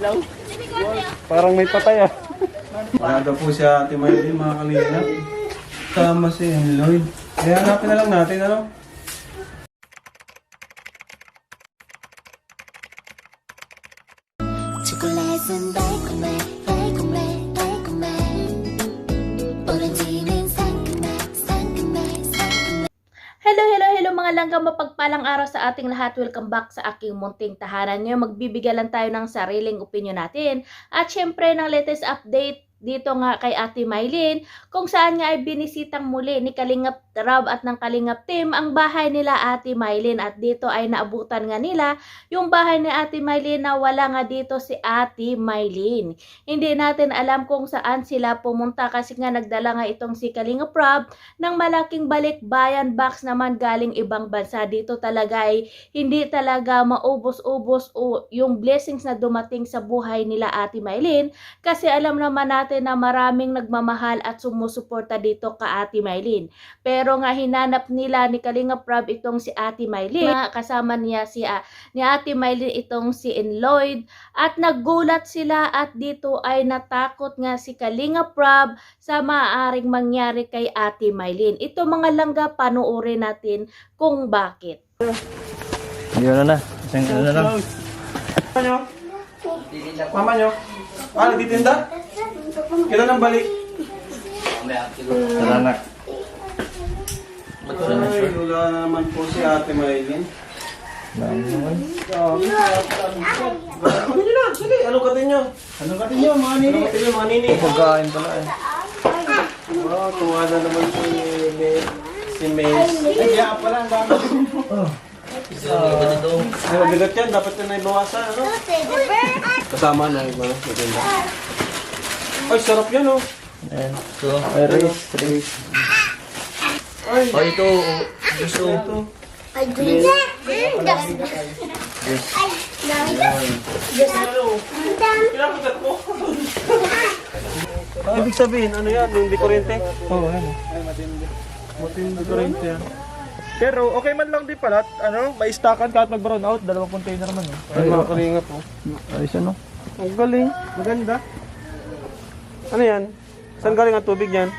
ilaw. Parang may patay ah. Wala daw po siya Ate Maylin, mga kalina. Tama si Lloyd. Kaya hanapin na lang natin, ano? 초콜릿은 달콤해 달콤해 달콤해 오렌지는 상큼해 상큼해 상큼해. Hello mga langgang mapagpalang araw sa ating lahat. Welcome back sa aking munting tahanan. Ngayon magbibigay lang tayo ng sariling opinion natin. At syempre ng latest update dito nga kay Ate Maylin, kung saan nga ay binisitang muli ni Kalingap Rob at ng Kalingap team ang bahay nila Ate Maylin, at dito ay naabutan nga nila yung bahay ni Ate Maylin na wala nga dito si Ate Maylin. Hindi natin alam kung saan sila pumunta kasi nga nagdala nga itong si Kalingap Rob ng malaking balikbayan box naman galing ibang bansa. Dito talaga ay hindi talaga maubos-ubos o yung blessings na dumating sa buhay nila Ate Maylin, kasi alam naman natin na maraming nagmamahal at sumusuporta dito ka Ate Maylin. Pero nga hinanap nila ni Kalingap Rob itong si Ate Maylin, kasama niya ni Ate Maylin itong si Lloyd, at naggulat sila at dito ay natakot nga si Kalingap Rob sa maaaring mangyari kay Ate Maylin. Ito mga langga, panuorin natin kung bakit. Yun na. Isang ano na lang. Mama nyo? Mama nyo? Ah, nagtitinda? Kailan ang balik? Tara na. Ay, wala naman po si Ate Maylin. Dami naman. Ano nyo na? Sige, anong katin nyo? Anong katin nyo, mga nini? Anong katin nyo, mga nini? Pagkain pala eh. Wow, tuwa na naman si Mace. Ay, kaya pala, ang dami. Ay, mabigat yan. Dapat na naibawasan, ano? Kasama na yung mga maganda. Ay, sarap yan, oh. Ayan. So, rice. Ay, ito. Gusto. ito. Kinakagat mo. Ibig sabihin, ano yan? Yung dekorente? Oo, ano. Matindi dekorente yan. Pero okay man lang din pala, ano, may stockan kahit mag-brown out, 2 container naman eh. Ay, mga kalinga po. Ayos ano. Ang galing. Maganda. Ano yan? Saan galing ang tubig yan?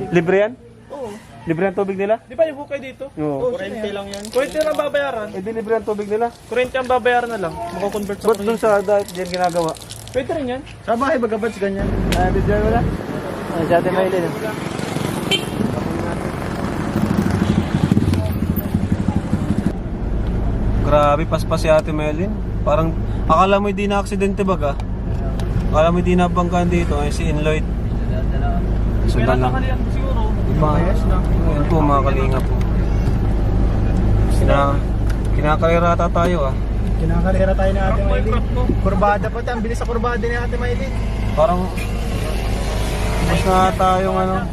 Libre yan? Oo. Libre ang tubig nila? Di ba yung hukay dito? Oo. Kurente lang yan. Kurente lang babayaran. Eh, di libre ang tubig nila? Kurente ang babayaran na lang. Mako-convert sa Ba't dun sa diet yan ginagawa? Pwede rin yan. Sa bahay bagabats ganyan. Ah, video mo na? Ay, si Ate Maylin. Grabe, paspas si Ate Maylin. Parang, akala mo hindi na aksidente baga? Akala mo hindi na banggaan dito. Ay, si Lloyd. Sundan lang. Kalian siguro. Ayos na. Ayun po, mga kalinga po. Kinakarera ata tayo ah. Kinakarera tayo ni Ate Maylin. Kurbada pa tayo. Ang bilis sa kurbada ni Ate Maylin. Parang, mas na tayong ano.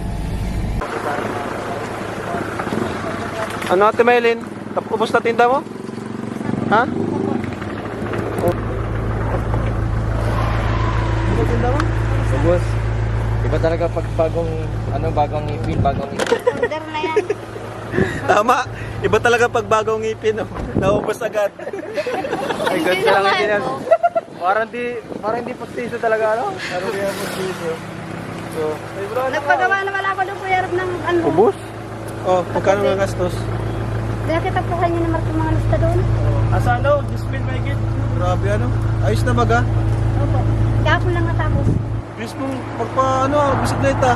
Ano Ate Maylin? Tapos na tinda mo? Ha? Ano tinda mo? So, boss. Iba talaga pag bagong ngipin. Order na yan. Tama. Iba talaga pag bagong ngipin. Oh. Naubos agad. Ay, God ka lang ang tinas. Parang di pagtiso talaga, ano? Parang di pagtiso. So, Nagpagawa na wala ko doon Kuya Rob ng ano. Ubus? Oh, pagkano nga gastos? Kaya kita po kayo ni Marco mga lista doon. Asa ano? Discipline may git. Grabe ano? Ayos na baga? Opo. Kahapon lang natapos. Please mong magpa bisikleta.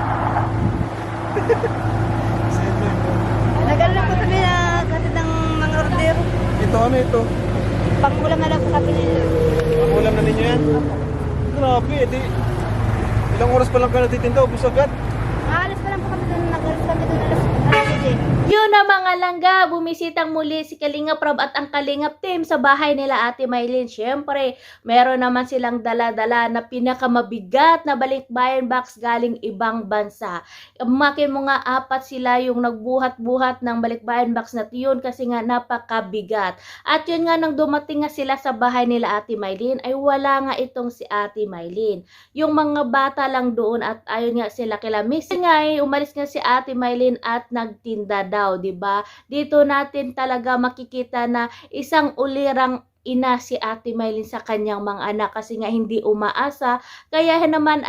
Nagano po kami na kasi ng mga order. Ito ano ito? Pangulam na lang po kami nila. Ulam na ninyo yan? Grabe, edi. Ilang oras pa lang kayo natitinda, ubus agad. Aalis pa lang po kami doon. Nag-alis kami doon alas 10. Yun na mga langga, bumisitang muli si Kalingap Rob at ang Kalingap team sa bahay nila Ate Maylin. Siyempre, meron naman silang dala-dala na pinakamabigat na balikbayan box galing ibang bansa. Makin mo nga 4 sila yung nagbuhat-buhat ng balikbayan box na yun kasi nga napakabigat. At yun nga nang dumating nga sila sa bahay nila Ate Maylin ay wala nga itong si Ate Maylin. Yung mga bata lang doon at ayun nga sila kila Miss. Nga umalis nga si Ate Maylin at nagtinda daw, 'di ba? Dito natin talaga makikita na isang ulirang ina si Ate Mylene sa kanyang mga anak kasi nga hindi umaasa, kaya naman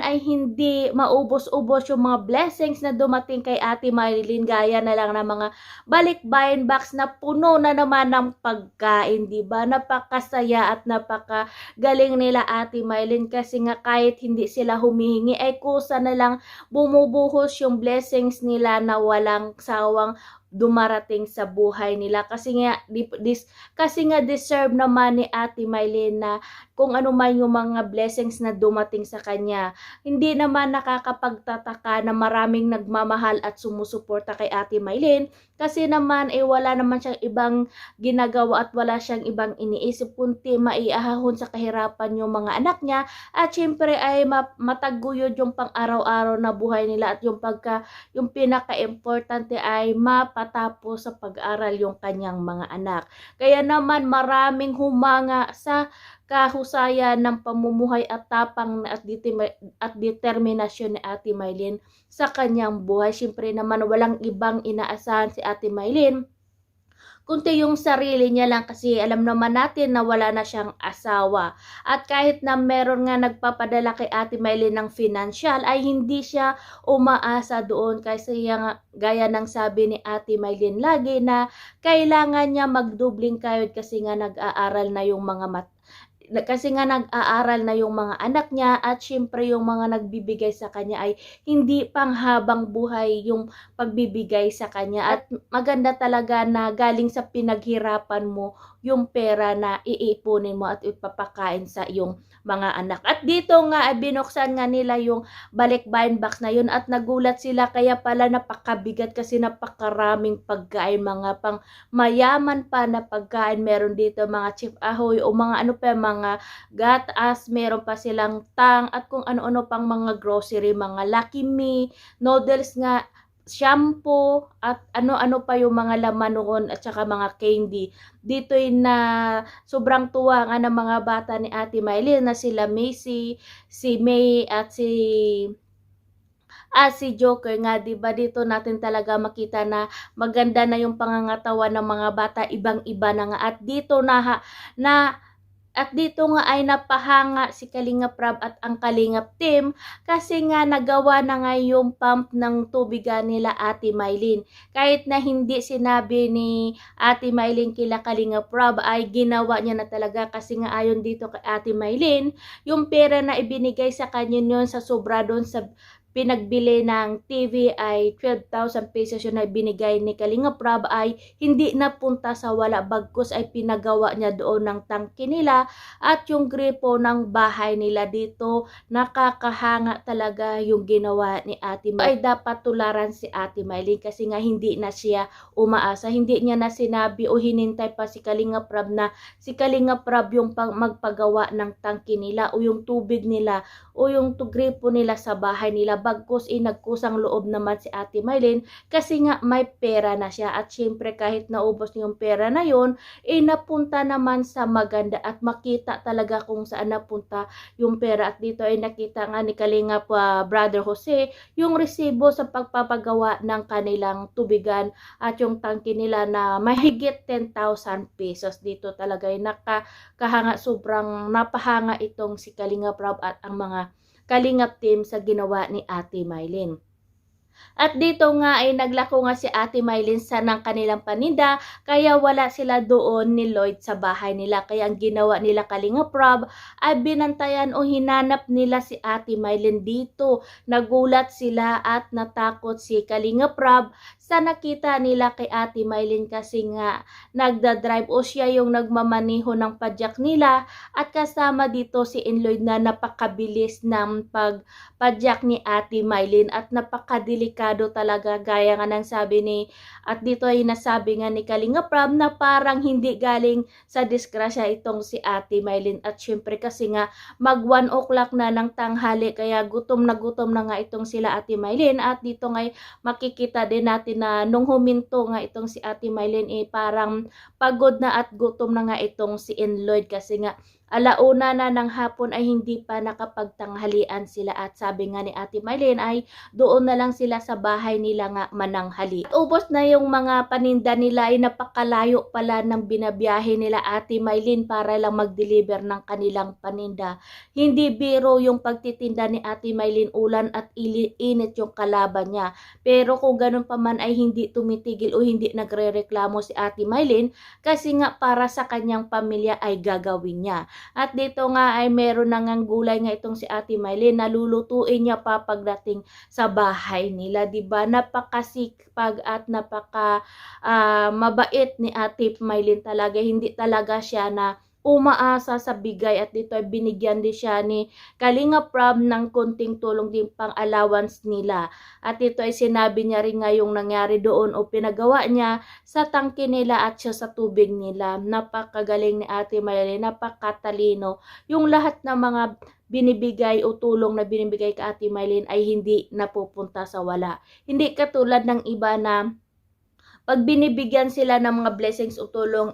ay hindi maubos-ubos yung mga blessings na dumating kay Ate Mylene, gaya na lang ng mga balikbayan box na puno na naman ng pagkain, di ba? Napakasaya at napakagaling nila Ate Mylene kasi nga kahit hindi sila humihingi ay kusa na lang bumubuhos yung blessings nila na walang sawang dumarating sa buhay nila kasi nga deserve naman ni Ate Mylene na kung ano man yung mga blessings na dumating sa kanya. Hindi naman nakakapagtataka na maraming nagmamahal at sumusuporta kay Ate Mylene kasi naman wala naman siyang ibang ginagawa at wala siyang ibang iniisip kundi maiahon sa kahirapan yung mga anak niya at syempre ay mataguyod yung pang-araw-araw na buhay nila at yung pinaka-importante ay mapatapos sa pag-aral yung kanyang mga anak. Kaya naman maraming humanga sa kahusayan ng pamumuhay at tapang at determinasyon ni Ate Mylene sa kanyang buhay. Siyempre naman walang ibang inaasahan si Ate Mylene kundi yung sarili niya lang kasi alam naman natin na wala na siyang asawa. At kahit na meron nga nagpapadala kay Ate Mylene ng financial ay hindi siya umaasa doon kasi gaya ng sabi ni Ate Mylene lagi na kailangan niya magdubling kayod kasi nga nag-aaral na yung mga anak niya at syempre yung mga nagbibigay sa kanya ay hindi panghabang buhay yung pagbibigay sa kanya at maganda talaga na galing sa pinaghirapan mo yung pera na iipunin mo at ipapakain sa iyong mga anak. At dito nga ay binuksan nga nila yung balikbayan box na yun at nagulat sila kaya pala napakabigat kasi napakaraming pagkain, mga pang mayaman pa na pagkain. Meron dito mga chief ahoy o mga mga gatas, meron pa silang tang at kung ano-ano pang mga grocery, mga Lucky Me, noodles nga, shampoo at ano-ano pa yung mga laman noon at saka mga candy. Dito na sobrang tuwa nga ng mga bata ni Ate Mylene na sila Macy, si May at si Joker nga, diba? Dito natin talaga makita na maganda na yung pangangatawan ng mga bata, ibang-iba na nga at dito nga ay napahanga si Kalingap Rab at ang Kalingap team kasi nga nagawa na nga yung pump ng tubigan nila Ate Mylene. Kahit na hindi sinabi ni Ate Mylene kila Kalingap Rab ay ginawa niya na talaga kasi nga ayon dito kay Ate Mylene, yung pera na ibinigay sa kanya yun sa sobra doon sa pinagbili ng TV ay 12,000 pesos yun na binigay ni Kalingap Rab ay hindi napunta sa wala, bagkus ay pinagawa niya doon ng tangke nila at yung gripo ng bahay nila. Dito nakakahanga talaga yung ginawa ni Ate Mylene. Ay dapat tularan si Ate Mylene kasi nga hindi na siya umaasa, hindi niya na sinabi o hinintay pa si Kalingap Rab na si Kalingap Rab yung magpagawa ng tangke nila o yung tubig nila o yung gripo nila sa bahay nila. Bagkus nagkusang loob naman si Ate Mylene kasi nga may pera na siya at syempre kahit naubos yung pera na yun napunta naman sa maganda at makita talaga kung saan napunta yung pera. At dito ay nakita nga ni Kalingap Brother Jose yung resibo sa pagpapagawa ng kanilang tubigan at yung tangke nila na mahigit 10,000 pesos. Dito talaga ay nakakahanga, sobrang napahanga itong si Kalingap Rab at ang mga Kalingap team sa ginawa ni Ate Mylene. At dito nga ay naglako nga si Ate Mylene sa ng kanilang paninda kaya wala sila doon ni Lloyd sa bahay nila. Kaya ang ginawa nila Kalingap Rab ay binantayan o hinanap nila si Ate Mylene dito. Nagulat sila at natakot si Kalingap Rab sa nakita nila kay Ate Mylene kasi nga nagdadrive o siya yung nagmamaniho ng padyak nila at kasama dito si Lloyd na napakabilis ng pagpadyak ni Ate Mylene at napakadelikado talaga gaya nga ng sabi ni at dito ay nasabi nga ni Kalingap Rab na parang hindi galing sa disgrasya itong si Ate Mylene at syempre kasi nga mag 1 o'clock na ng tanghali kaya gutom na nga itong sila Ate Mylene at dito ngay makikita din natin na nung huminto nga itong si Ate Mylene parang pagod na at gutom na nga itong si Lloyd kasi nga alauna na ng hapon ay hindi pa nakapagtanghalian sila at sabi nga ni Ate Mylene ay doon na lang sila sa bahay nila nga mananghali. At ubos na yung mga paninda nila ay napakalayo pala ng binabiyahe nila Ate Mylene para lang mag-deliver ng kanilang paninda. Hindi biro yung pagtitinda ni Ate Mylene, ulan at init yung kalaban niya. Pero kung ganun pa man ay hindi tumitigil o hindi nagrereklamo si Ate Mylene kasi nga para sa kanyang pamilya ay gagawin niya. At dito nga ay meron na ngang gulay nga itong si Ate Mylene na lulutuin niya pa pagdating sa bahay nila, diba? Napakasikpag at mabait ni Ate Mylene talaga. Hindi talaga siya na umaasa sa bigay at dito ay binigyan din siya ni Kalinga Prab ng konting tulong din pang allowance nila. At ito ay sinabi niya rin nga yung nangyari doon o pinagawa niya sa tangke nila at siya sa tubig nila. Napakagaling ni Ate Mylene, napakatalino. Yung lahat ng mga binibigay o tulong na binibigay ka Ate Mylene ay hindi napupunta sa wala. Hindi katulad ng iba na pag binibigyan sila ng mga blessings o tulong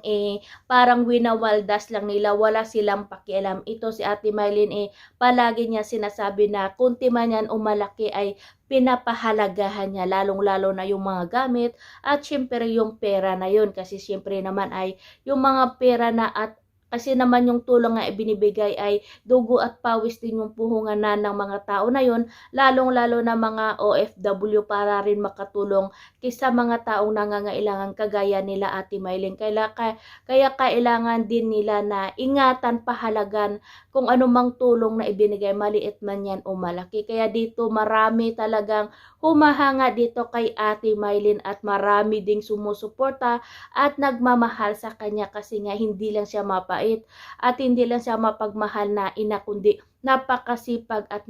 parang winawaldas lang nila, wala silang pakialam. Ito si Ate Mylene palagi niya sinasabi na kunti man yan o malaki ay pinapahalagahan niya, lalong-lalo na yung mga gamit at syempre yung pera na yun kasi syempre naman ay yung mga pera na at kasi naman yung tulong nga ibinibigay ay dugo at pawis din yung puhungan na ng mga tao na yun, lalong-lalo na mga OFW para rin makatulong kaysa mga taong nangangailangan kagaya nila Ate Mylene. Kaya kailangan din nila na ingatan, pahalagan kung anumang tulong na ibinigay, maliit man yan o malaki. Kaya dito marami talagang humahanga dito kay Ate Mylene at marami ding sumusuporta at nagmamahal sa kanya kasi nga hindi lang siya mapait at hindi lang siya mapagmahal na ina kundi napakasipag at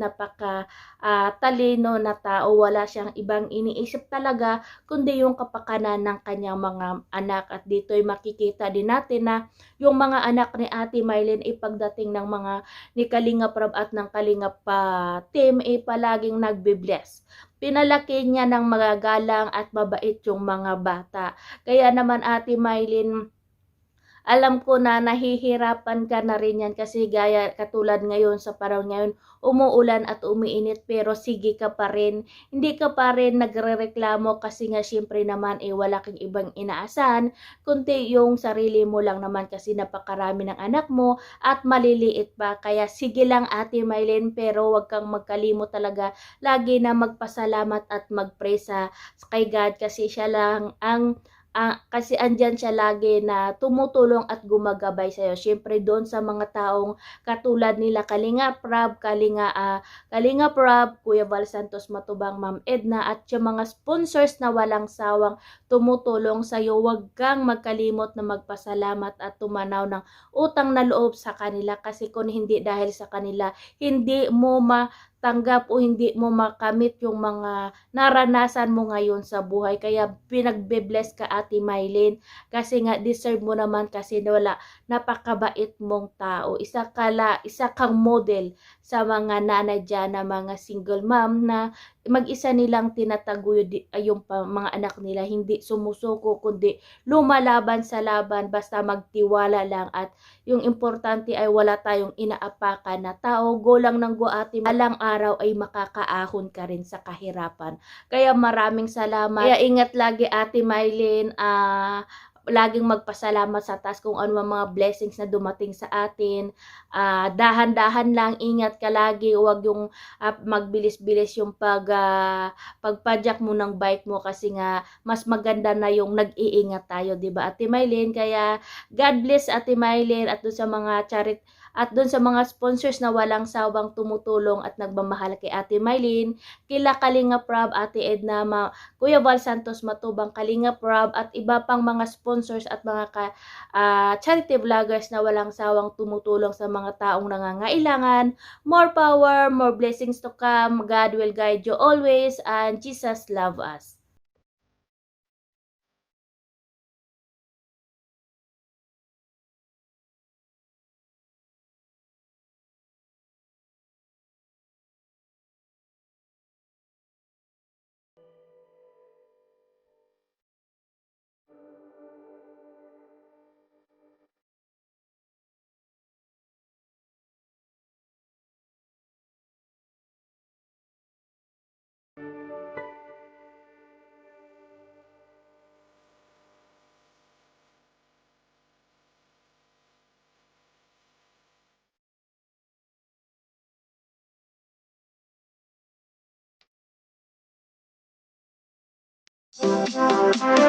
talino na tao. Wala siyang ibang iniisip talaga kundi yung kapakanan ng kanyang mga anak. At dito ay makikita din natin na yung mga anak ni Ate Mylene pagdating ng mga ni Kalinga Prab at ng Kalinga team palaging nagbe-bless. Pinalaki niya ng mga galang at mabait yung mga bata. Kaya naman Ate Mylene, alam ko na nahihirapan ka na rin yan kasi gaya katulad ngayon sa panahon ngayon, umuulan at umiinit pero sige ka pa rin. Hindi ka pa rin nagrereklamo kasi nga syempre naman wala kang ibang inaasahan kundi yung sarili mo lang naman kasi napakarami ng anak mo at maliliit pa. Kaya sige lang Ate Mylene, pero wag kang magkalimot talaga lagi na magpasalamat at mag-pray sa kay God kasi siya lang kasi andyan siya lagi na tumutulong at gumagabay sa'yo. Siyempre doon sa mga taong katulad nila Kalinga Prab, Kalinga Prab, Kuya Val Santos Matubang, Ma'am Edna at yung mga sponsors na walang sawang tumutulong sa'yo. Huwag kang magkalimot na magpasalamat at tumanaw ng utang na loob sa kanila kasi kung hindi dahil sa kanila, hindi mo tanggap o hindi mo makamit yung mga naranasan mo ngayon sa buhay. Kaya pinagbe-bless ka Ate Mylene kasi nga deserve mo naman kasi wala, napakabait mong tao. Isa kang model sa mga nanay dyan na mga single mom na mag-isa nilang tinataguyod yung mga anak nila, hindi sumusuko kundi lumalaban sa laban, basta magtiwala lang at yung importante ay wala tayong inaapakan na tao. Go lang ng go Ate, alang araw ay makakaahon ka rin sa kahirapan. Kaya maraming salamat. Kaya ingat lagi Ate Mylene, laging magpasalamat sa taas kung ano mga blessings na dumating sa atin. Dahan-dahan lang, ingat ka lagi, huwag yung magbilis-bilis yung pagpadyak mo ng bike mo kasi nga mas maganda na yung nag-iingat tayo, 'di ba Ate Mylene? Kaya God bless Ate Mylene at doon sa mga at doon sa mga sponsors na walang sawang tumutulong at nagmamahal kay Ate Mylene, kila Kalinga Prab, Ate Edna, Kuya Val Santos Matubang, Kalinga Prab at iba pang mga sponsors at mga charity vloggers na walang sawang tumutulong sa mga taong nangangailangan. More power, more blessings to come. God will guide you always and Jesus love us. Bye.